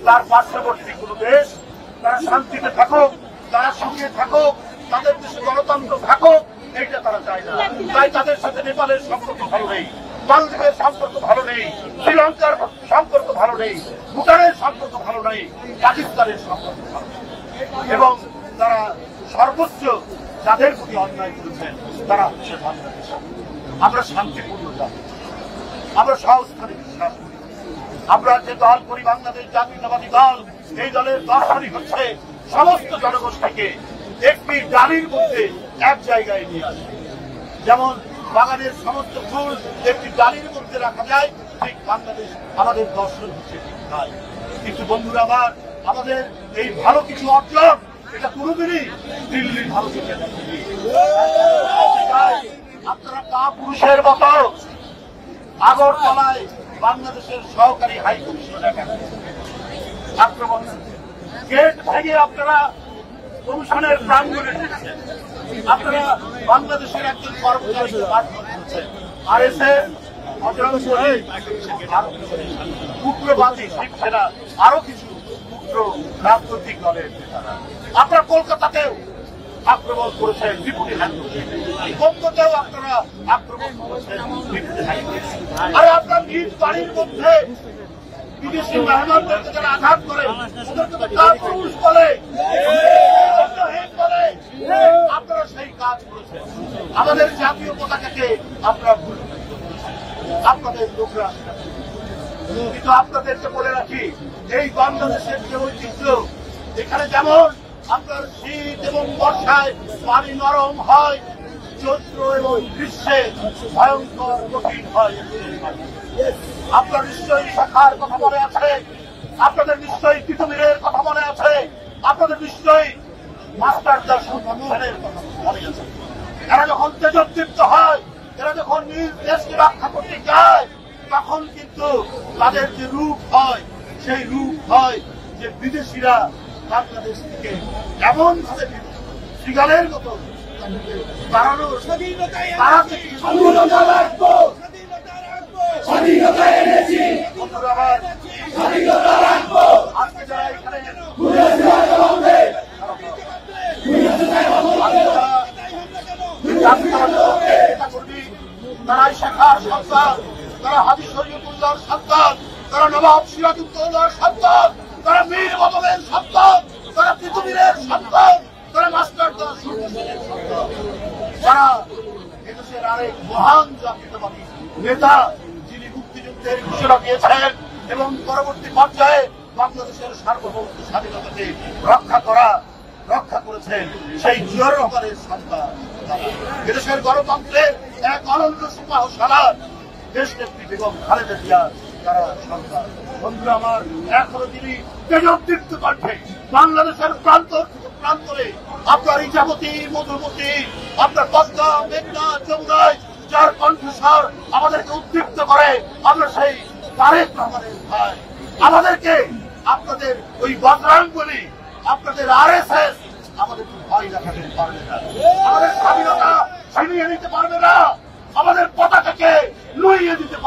তার পার্শ্ববর্তী কোনো দেশ তারা শান্তিতে থাকুক, তারা সঙ্গে থাকুক, তাদের দেশে গণতন্ত্র থাকুক, এইটা তারা চায় না। তাই তাদের সাথে নেপালের সম্পর্ক ভালো নেই, মালদ্বীপের সম্পর্ক ভালো নেই, শ্রীলঙ্কার সম্পর্ক ভালো নেই, ভুটানের সম্পর্ক ভালো নেই, পাকিস্তানের সম্পর্ক ভালো নেই। এবং তারা সর্বোচ্চ যাদের প্রতি অন্যায় করেছেন তারা হচ্ছে বাংলাদেশ। আমরা শান্তিপূর্ণ জাতি, আমরা সহস্থানে বিশ্বাস করি। আমরা যে দল করি বাংলাদেশ জাতীয়তাবাদী দল, এই দলের দর্শনই হচ্ছে সমস্ত জনগোষ্ঠীকে একটি ডালির মধ্যে এক জায়গায় নিয়ে আসে। যেমন বাগানের সমস্ত ফুল একটি ডালির মধ্যে রাখা যায়, ঠিক বাংলাদেশ আমাদের দর্শন হচ্ছে ঠিক তাই। কিন্তু বন্ধুরা আমার, আমাদের এই ভালো কিছু অর্জন এটা কোনোদিনই দিল্লির ভালো কিছু আপনারা কা পুরুষের মতো আগরতলায় বাংলাদেশের সহকারী হাই কমিশনার আক্রমণ গেট ভেঙে আপনারা কমিশনের প্রাঙ্গণে ঢুকছেন। আপনারা বাংলাদেশের একজন কর্মচারীকে মারধর করছেন। আর এসে উগ্রবাদী শিবসেনা আরো কিছু উগ্র রাজনৈতিক দলের নেতারা আপনারা কলকাতাতেও আক্রমণ করেছেন, বিপুল বঙ্গতেও আপনারা আক্রমণ করেছেন, আর আপনার নিজ বাড়ির মধ্যে বিদেশি মেহমানদেরকে যারা আঘাত করে পুরুষ বলে আপনারা সেই কাজ করেছেন। আমাদের জাতীয় পতাকাকে আপনারা আপনাদের লোকরা, কিন্তু আপনাদেরকে বলে রাখি এই বাংলাদেশের যে ঐতিহ্য, এখানে যেমন আপনার শীত এবং বর্ষায় পানি নরম হয়, চৈত্র এবং গ্রীষ্মে ভয়ঙ্কর কঠিন হয়। আপনার নিশ্চয়ই শাখার কথা মনে আছে, আপনাদের নিশ্চয়ই তিতুমিরের কথা মনে আছে, আপনাদের নিশ্চয়ই মাস্টারদার সংগঠনের কথা মনে আছে। এরা যখন তেজোদ্দীপ্ত হয়, এরা যখন নিজ দেশকে রক্ষা করতে যায়, তখন কিন্তু তাদের যে রূপ হয় সেই রূপ হয় যে বিদেশিরা বাংলাদেশ থেকে এমন ভাবে শৃগালের মতো দাঁড়ানোর আজকে যারা এখানে তারাই শেখার সন্তান, তারা হাজী শরীয়তুল্লাহর সন্তান, তারা নবাব সিরাজউদ্দৌলার সন্তান, তারা মীর বদলের সন্তান, তারা তিতুমিরের সন্তান, তারা মাস্টারদার সন্তানের সন্তান, তারা এদেশের আরেক মহান জাতীয়তাবাদী নেতা যিনি মুক্তিযুদ্ধের ঘোষণা দিয়েছেন এবং পরবর্তী পর্যায়ে বাংলাদেশের সার্বভৌমত্ব স্বাধীনতাকে রক্ষা করেছেন, সেই জিয়াউর রহমানের সন্তান। এদেশের গণতন্ত্রের এক অনন্য সুপাহশালার দেশনেত্রী বেগম খালেদা জিয়ার তারা সন্তান। বন্ধুরা আমার, এখনো তিনি তেজোদ্দীপ্ত কণ্ঠে বাংলাদেশের প্রান্তর থেকে প্রান্তরে আপনার ইজাবতী, মধুমতি, আপনার পদ্মা, মেঘনা, যমুনায় যার কণ্ঠস্বর আমাদেরকে উদ্দীপ্ত করে, আমরা সেই তারেক রহমানের ভাই। আমাদেরকে আপনাদের ওই বজরঙ্গবলী, আপনাদের RSS আমাদেরকে ভয় দেখাতে পারবে না, আমাদের স্বাধীনতা ছিনিয়ে নিতে পারবে না, আমাদের পতাকাকে নুইয়ে দিতে